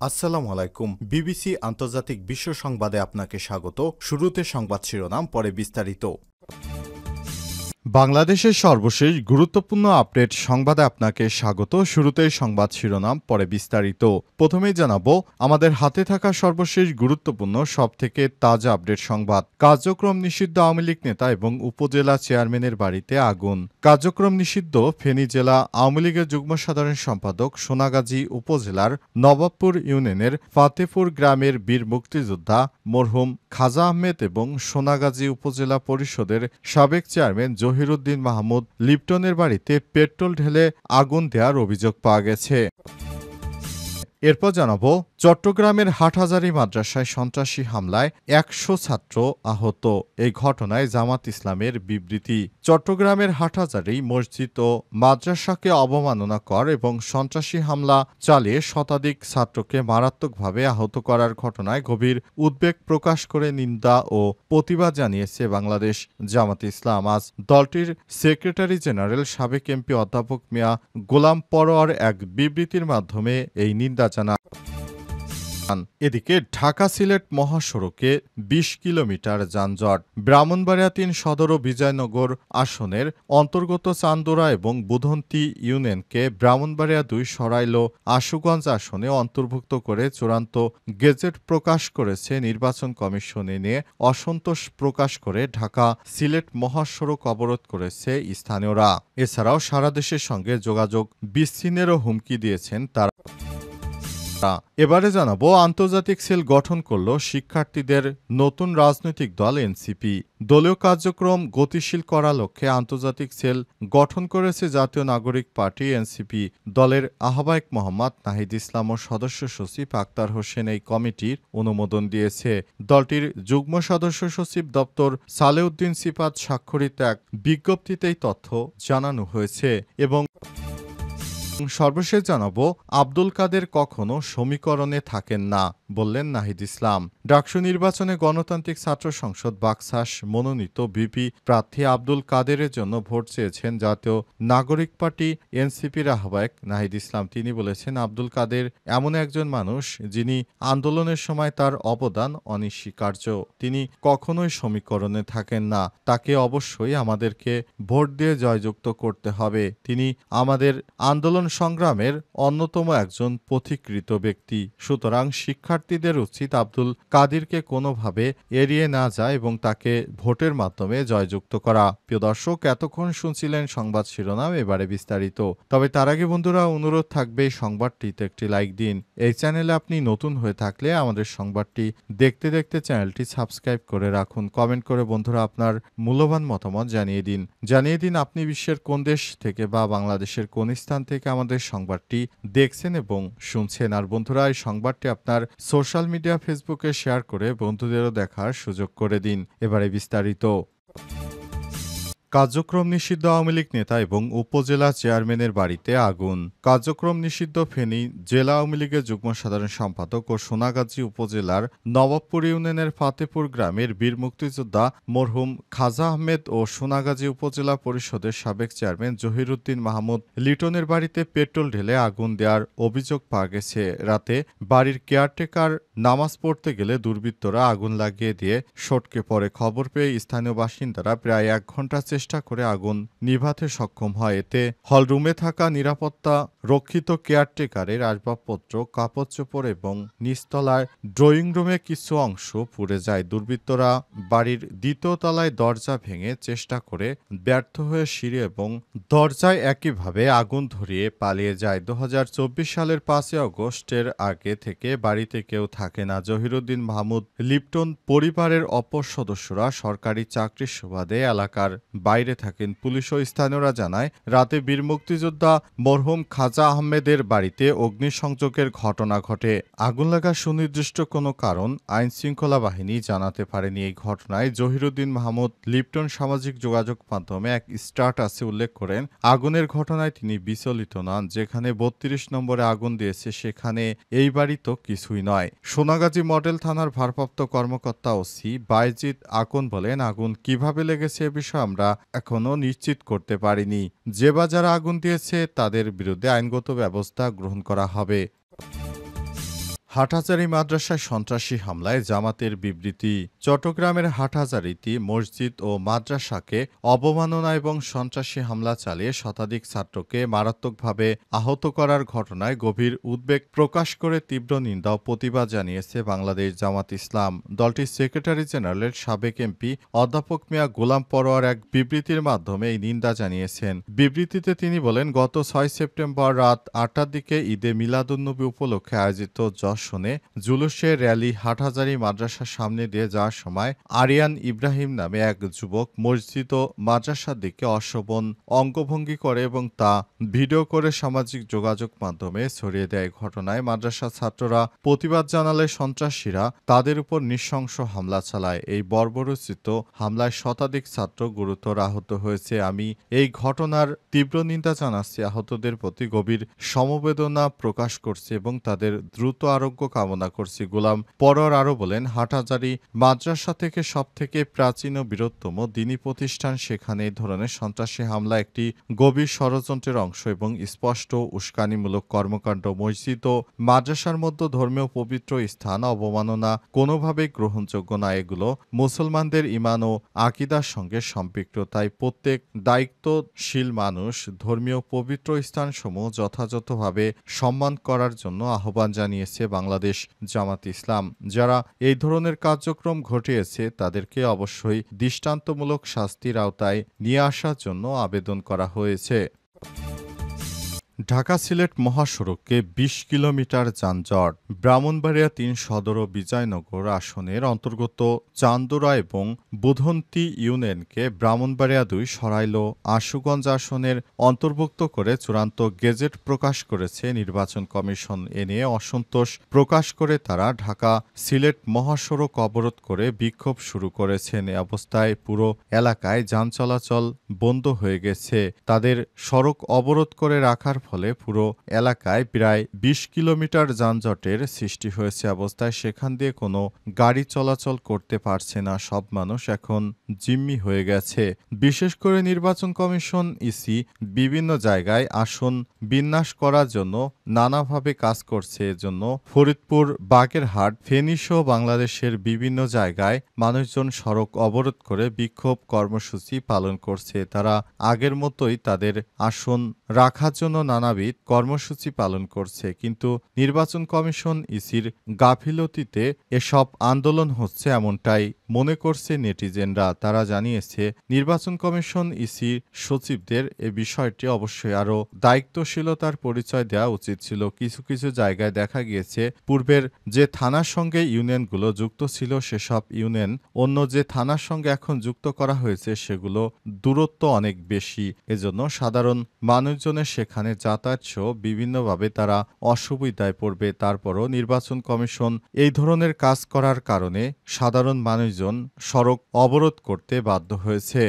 আসসালামু আলাইকুম। বিবিসি আন্তর্জাতিক বিশ্ব সংবাদে আপনাকে স্বাগত। শুরুতে সংবাদ শিরোনাম, পরে বিস্তারিত। বাংলাদেশের সর্বশেষ গুরুত্বপূর্ণ আপডেট সংবাদে আপনাকে স্বাগত। শুরুতেই সংবাদ শিরোনাম, পরে বিস্তারিত। প্রথমেই জানাবো আমাদের হাতে থাকা সর্বশেষ গুরুত্বপূর্ণ সবথেকে তাজা আপডেট সংবাদ। কার্যক্রম নিষিদ্ধ আওয়ামী লীগ নেতা এবং উপজেলা চেয়ারম্যানের বাড়িতে আগুন। কার্যক্রম নিষিদ্ধ ফেনী জেলা আওয়ামী লীগের যুগ্ম সাধারণ সম্পাদক সোনাগাজী উপজেলার নবাবপুর ইউনিয়নের ফাতেপুর গ্রামের বীর মুক্তিযোদ্ধা মরহুম খাজা আহমেদ এবং সোনাগাজী উপজেলা পরিষদের সাবেক চেয়ারম্যান জহিরুদ্দিন মাহমুদ লিপটনের বাড়িতে পেট্রোল ঢেলে আগুন দেওয়ার অভিযোগ পাওয়া গেছে। এরপর জানাবো চট্টগ্রামের হাটহাজারী মাদ্রাসায় সন্ত্রাসী হামলায় ১০০ ছাত্র আহত। এই ঘটনায় জামাত ইসলামের বিবৃতি। চট্টগ্রামের হাটহাজারী মসজিদ ও মাদ্রাসাকে অবমাননা কর এবং সন্ত্রাসী হামলা চালিয়ে শতাধিক ছাত্রকে মারাত্মকভাবে আহত করার ঘটনায় গভীর উদ্বেগ প্রকাশ করে নিন্দা ও প্রতিবাদ জানিয়েছে বাংলাদেশ জামাত ইসলাম। আজ দলটির সেক্রেটারি জেনারেল সাবেক এমপি অধ্যাপক মিয়া গোলাম পরোয়ার এক বিবৃতির মাধ্যমে এই নিন্দা জানান। এদিকে ঢাকা সিলেট মহাসড়কে ২০ কিলোমিটার যানজট। ব্রাহ্মণবাড়িয়া ৩ সদর ও বিজয়নগর আসনের অন্তর্গত চান্দোরা এবং বুধন্তি ইউনিয়নকে ব্রাহ্মণবাড়িয়া ২ সরাইল আশুগঞ্জ আসনে অন্তর্ভুক্ত করে চূড়ান্ত গেজেট প্রকাশ করেছে নির্বাচন কমিশন। নিয়ে অসন্তোষ প্রকাশ করে ঢাকা সিলেট মহাসড়ক অবরোধ করেছে স্থানীয়রা। এছাড়াও সারা দেশের সঙ্গে যোগাযোগ বিচ্ছিন্নেরও হুমকি দিয়েছেন তারা। এবারে জানাবো আন্তর্জাতিক সেল গঠন করল শিক্ষার্থীদের নতুন রাজনৈতিক দল এনসিপি। দলীয় কার্যক্রম গতিশীল করার লক্ষ্যে আন্তর্জাতিক সেল গঠন করেছে জাতীয় নাগরিক পার্টি এনসিপি। দলের আহ্বায়ক মোহাম্মদ নাহিদ ইসলাম ও সদস্য সচিব আক্তার হোসেন এই কমিটির অনুমোদন দিয়েছে। দলটির যুগ্ম সদস্য সচিব দপ্তর সালেউদ্দিন সিফাত স্বাক্ষরিত এক বিজ্ঞপ্তিতেই তথ্য জানানো হয়েছে। এবং সর্বশেষ জানাবো আব্দুল কাদের কখনো সমীকরণে থাকেন না, বললেন নাহিদ ইসলাম। ডাকসু নির্বাচনে গণতান্ত্রিক ছাত্র সংসদ বাকশাস মনোনীত ভিপি প্রার্থী আব্দুল কাদেরের জন্য ভোট চেয়েছেন জাতীয় নাগরিক পার্টি এনসিপির আহ্বায়ক নাহিদ ইসলাম। তিনি বলেছেন, আব্দুল কাদের এমন একজন মানুষ যিনি আন্দোলনের সময় তার অবদান অনস্বীকার্য। তিনি কখনোই সমীকরণে থাকেন না। তাকে অবশ্যই আমাদেরকে ভোট দিয়ে জয়যুক্ত করতে হবে। তিনি আমাদের আন্দোলন সংগ্রামের অন্যতম একজন পথিকৃত ব্যক্তি। সুতরাং শিক্ষার্থীদের উচিত আব্দুল কাদেরকে কোনোভাবে এড়িয়ে না যায় এবং তাকে ভোটের মাধ্যমে জয়যুক্ত করা। প্রিয় দর্শক, এতক্ষণ শুনছিলেন সংবাদ শিরোনাম, এবারে বিস্তারিত। তবে তার আগে বন্ধুরা, অনুরোধ থাকবে সংবাদটিতে একটি লাইক দিন। এই চ্যানেলে আপনি নতুন হয়ে থাকলে আমাদের সংবাদটি দেখতে দেখতে চ্যানেলটি সাবস্ক্রাইব করে রাখুন। কমেন্ট করে বন্ধুরা আপনার মূল্যবান মতামত জানিয়ে দিন আপনি বিশ্বের কোন দেশ থেকে বা বাংলাদেশের কোন স্থান থেকে আমাদের সংবাদটি দেখছেন এবং শুনছেন। আর বন্ধুরা, এই সংবাদটি আপনার সোশ্যাল মিডিয়া ফেসবুকে শেয়ার করে বন্ধুদেরও দেখার সুযোগ করে দিন। এবারে বিস্তারিত। কার্যক্রম নিষিদ্ধ আওয়ামী লীগ নেতা এবং উপজেলা চেয়ারম্যানের বাড়িতে আগুন। কার্যক্রম নিষিদ্ধ ফেনী জেলা আওয়ামী লীগের যুগ্ম সাধারণ সম্পাদক ও সোনাগাজী উপজেলার নবাবপুর ইউনিয়নের ফাতেপুর গ্রামের বীর মুক্তিযোদ্ধা মরহুম খাজা আহমেদ ও সোনাগাজী উপজেলা পরিষদের সাবেক চেয়ারম্যান জহিরুদ্দিন মাহমুদ লিটনের বাড়িতে পেট্রোল ঢেলে আগুন দেওয়ার অভিযোগ পাওয়া গেছে। রাতে বাড়ির কেয়ারটেকার নামাজ পড়তে গেলে দুর্বৃত্তরা আগুন লাগিয়ে দিয়ে সটকে পড়ে। খবর পেয়ে স্থানীয় বাসিন্দারা প্রায় ১ ঘণ্টা চেষ্টা করে আগুন নিভাতে সক্ষম হয়। এতে হলরুমে থাকা নিরাপত্তা রক্ষিত কেয়ারটেকারের আসবাবপত্র, কাপড়চোপড় এবং নিচতলার ড্রয়িং রুমে কিছু অংশ পুড়ে যায়। দুর্বৃত্তরা বাড়ির দ্বিতীয় তলায় দরজা ভেঙে চেষ্টা করে ব্যর্থ হয়ে সিঁড়ি এবং দরজায় একইভাবে আগুন ধরিয়ে পালিয়ে যায়। ২০২৪ সালের ৫ই আগস্টের আগে থেকে বাড়িতে কেউ থাকে না। জহিরুদ্দিন মাহমুদ লিপটন পরিবারের অপর সদস্যরা সরকারি চাকরির সুবাদে এলাকার বাইরে থাকেন। পুলিশ ও স্থানীয়রা জানায়, রাতে বীর মুক্তিযোদ্ধা মরহুম খাজা আহমেদের বাড়িতে অগ্নিসংযোগের ঘটনা ঘটে। আগুন লাগার সুনির্দিষ্ট কোনো কারণ আইনশৃঙ্খলা বাহিনী জানাতে পারেনি। এই ঘটনায় জহিরুদ্দিন মাহমুদ লিপটন সামাজিক যোগাযোগ মাধ্যমে এক স্ট্যাটাসে উল্লেখ করেন, আগুনের ঘটনায় তিনি বিচলিত নন। যেখানে ৩২ নম্বরে আগুন দিয়েছে সেখানে এই বাড়ি তো কিছুই নয়। সোনাগাজী মডেল থানার ভারপ্রাপ্ত কর্মকর্তা ওসি বাইজিদ আকন বলেন, আগুন কিভাবে লেগেছে এ বিষয়ে আমরা এখনো নিশ্চিত করতে পারিনি। যে বা যারা আগুন দিয়েছে তাদের বিরুদ্ধে আইনগত ব্যবস্থা গ্রহণ করা হবে। হাটহাজারী মাদ্রাসায় সন্ত্রাসী হামলায় জামাতের বিবৃতি। চট্টগ্রামের হাটহাজারীতে মসজিদ ও মাদ্রাসাকে অবমাননা এবং সন্ত্রাসী হামলা চালিয়ে শতাধিক ছাত্রকে মারাত্মকভাবে আহত করার ঘটনায় গভীর উদ্বেগ প্রকাশ করে তীব্র নিন্দা ও প্রতিবাদ জানিয়েছে বাংলাদেশ জামাত ইসলাম। দলটির সেক্রেটারি জেনারেলের সাবেক এমপি অধ্যাপক মিয়া গোলাম পরোয়ার এক বিবৃতির মাধ্যমে এই নিন্দা জানিয়েছেন। বিবৃতিতে তিনি বলেন, গত ৬ সেপ্টেম্বর রাত ৮টার দিকে ঈদে মিলাদুন্নবী উপলক্ষে আয়োজিত যশনে জুলুসে র্যালি হাটহাজারী মাদ্রাসার সামনে দিয়ে যাওয়ার সময় আরিয়ান ইব্রাহিম নামে এক যুবক মসজিদ ও মাদ্রাসার দিকে অশোভন অঙ্গভঙ্গি করে এবং তা ভিডিও করে সামাজিক যোগাযোগ মাধ্যমে ছড়িয়ে দেয়। ঘটনায় মাদ্রাসা ছাত্ররা প্রতিবাদ জানালে সন্ত্রাসীরা তাদের উপর নৃশংস হামলা চালায়। এই বর্বরোচিত হামলায় শতাধিক ছাত্র গুরুতর আহত হয়েছে। আমি এই ঘটনার তীব্র নিন্দা জানাচ্ছি, আহতদের প্রতি গভীর সমবেদনা প্রকাশ করছি এবং তাদের দ্রুত আরোগ্য কামনা করছি। গোলাম পরোয়ার আরও বলেন, হাটহাজারী মাদ্রাসা থেকে সবথেকে প্রাচীন ও বৃহত্তম দ্বীনি প্রতিষ্ঠান, সেখানে এই ধরনের সন্ত্রাসী হামলা একটি গভীর ষড়যন্ত্রের অংশ এবং স্পষ্ট উস্কানিমূলক কর্মকাণ্ড। মসজিদ ও মাদ্রাসার মধ্যে ধর্মীয় পবিত্র স্থান অবমাননা কোনোভাবেই গ্রহণযোগ্য না। এগুলো মুসলমানদের ঈমান ও আকীদার সঙ্গে সম্পৃক্ত। তাই প্রত্যেক দায়িত্বশীল মানুষ ধর্মীয় পবিত্র স্থানসমূহ যথাযথভাবে সম্মান করার জন্য আহ্বান জানিয়েছে বাংলাদেশ জামাত ইসলাম। যারা এই ধরনের কার্যক্রম ঘটিয়েছে তাদেরকে অবশ্যই দৃষ্টান্তমূলক শাস্তির আওতায় নিয়ে আসার জন্য আবেদন করা হয়েছে। ঢাকা সিলেট মহাসড়কে ২০ কিলোমিটার যানজট। ব্রাহ্মণবাড়িয়া ৩ সদর ও বিজয়নগর আসনের অন্তর্গত চান্দুরা এবং বুধন্তি ইউনিয়নকে ব্রাহ্মণবাড়িয়া ২ সরাইল আশুগঞ্জ আসনের অন্তর্ভুক্ত করে চূড়ান্ত গেজেট প্রকাশ করেছে নির্বাচন কমিশন। এ নিয়ে অসন্তোষ প্রকাশ করে তারা ঢাকা সিলেট মহাসড়ক অবরোধ করে বিক্ষোভ শুরু করেছেন। এ অবস্থায় পুরো এলাকায় যান চলাচল বন্ধ হয়ে গেছে। তাদের সড়ক অবরোধ করে রাখার ফলে পুরো এলাকায় প্রায় ২০ কিলোমিটার যানজটের সৃষ্টি হয়েছে। অবস্থায় সেখান দিয়ে কোনো গাড়ি চলাচল করতে পারছে না। সব মানুষ এখন জিম্মি হয়ে গেছে। বিশেষ করে নির্বাচন কমিশন ইসি বিভিন্ন জায়গায় আসন বিন্যাস করার জন্য নানাভাবে কাজ করছে। এজন্য ফরিদপুর, বাগেরহাট, ফেনী সহ বাংলাদেশের বিভিন্ন জায়গায় মানুষজন সড়ক অবরোধ করে বিক্ষোভ কর্মসূচি পালন করছে। তারা আগের মতোই তাদের আসন রাখার জন্য নানাবিধ কর্মসূচি পালন করছে। কিন্তু নির্বাচন কমিশন ইসির গাফিলতিতে এসব আন্দোলন হচ্ছে এমনটাই মনে করছে নেটিজেনরা। তারা জানিয়েছে, নির্বাচন কমিশন ইসির সচিবদের এ বিষয়টি অবশ্যই আরও দায়িত্বশীলতার পরিচয় দেওয়া উচিত ছিল। কিছু কিছু জায়গায় দেখা গিয়েছে পূর্বের যে থানার সঙ্গে ইউনিয়নগুলো যুক্ত ছিল সেসব ইউনিয়ন অন্য যে থানার সঙ্গে এখন যুক্ত করা হয়েছে সেগুলো দূরত্ব অনেক বেশি। এজন্য সাধারণ মানুষজনের সেখানে যাতায়াত সহ বিভিন্নভাবে তারা অসুবিধায় পড়বে। তারপরও নির্বাচন কমিশন এই ধরনের কাজ করার কারণে সাধারণ মানুষজন সড়ক অবরোধ করতে বাধ্য হয়েছে।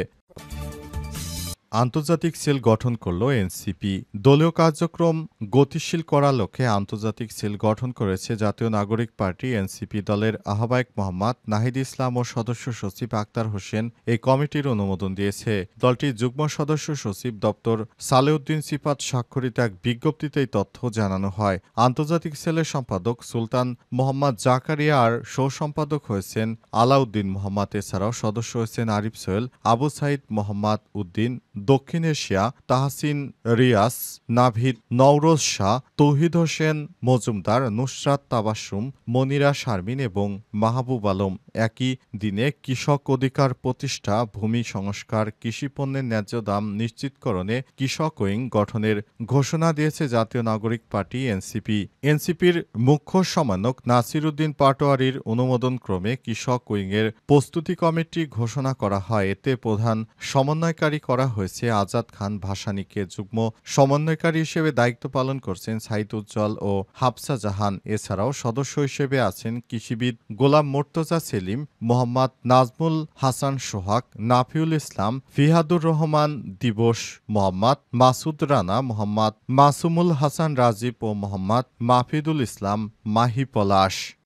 আন্তর্জাতিক সেল গঠন করল এনসিপি। দলীয় কার্যক্রম গতিশীল করার লক্ষ্যে আন্তর্জাতিক সেল গঠন করেছে জাতীয় নাগরিক পার্টি এনসিপি। দলের আহ্বায়ক মোহাম্মদ নাহিদ ইসলাম ও সদস্য সচিব আক্তার হোসেন এই কমিটির অনুমোদন দিয়েছে। দলটির যুগ্ম সদস্য সচিব ডক্টর সালেউদ্দিন সিফাত স্বাক্ষরিত এক বিজ্ঞপ্তিতে এই তথ্য জানানো হয়। আন্তর্জাতিক সেলের সম্পাদক সুলতান মোহাম্মদ জাকারিয়া আর সহ সম্পাদক হয়েছেন আলাউদ্দিন মোহাম্মদ। এছাড়াও সদস্য হয়েছেন আরিফ সোহেল, আবু সাইদ মোহাম্মদ উদ্দিন, দক্ষিণ এশিয়া তাহসিন রিয়াস, নাভিদ, নওরোজ শাহ, তৌহিদ হোসেন মজুমদার, নুসরাত তাবাসসুম, মনিরা শারমিন এবং মাহবুব আলম। একই দিনে কৃষক অধিকার প্রতিষ্ঠা, ভূমি সংস্কার, কৃষিপণ্যের ন্যায্য দাম নিশ্চিতকরণে কৃষক উইং গঠনের ঘোষণা দিয়েছে জাতীয় নাগরিক পার্টি এনসিপি। এনসিপির মুখ্য সমন্বয়ক নাসির উদ্দিন পাটোয়ারির অনুমোদনক্রমে কৃষক উইংয়ের প্রস্তুতি কমিটি ঘোষণা করা হয়। এতে প্রধান সমন্বয়কারী করা হয়েছে আজাদ খান ভাসানীকে। যুগ্ম সমন্বয়কারী হিসেবে দায়িত্ব পালন করছেন সাইদ উজ্জ্বল ও হাফসা জাহান। এছাড়াও সদস্য হিসেবে আছেন কৃষিবিদ গোলাম মোর্তজা সেলিম, মোহাম্মদ নাজমুল হাসান সোহাগ, নাফিউল ইসলাম, ফিহাদুর রহমান দিবস, মোহাম্মদ মাসুদ রানা, মোহাম্মদ মাসুমুল হাসান রাজীব ও মোহাম্মদ মাহফিদুল ইসলাম মাহি পলাশ।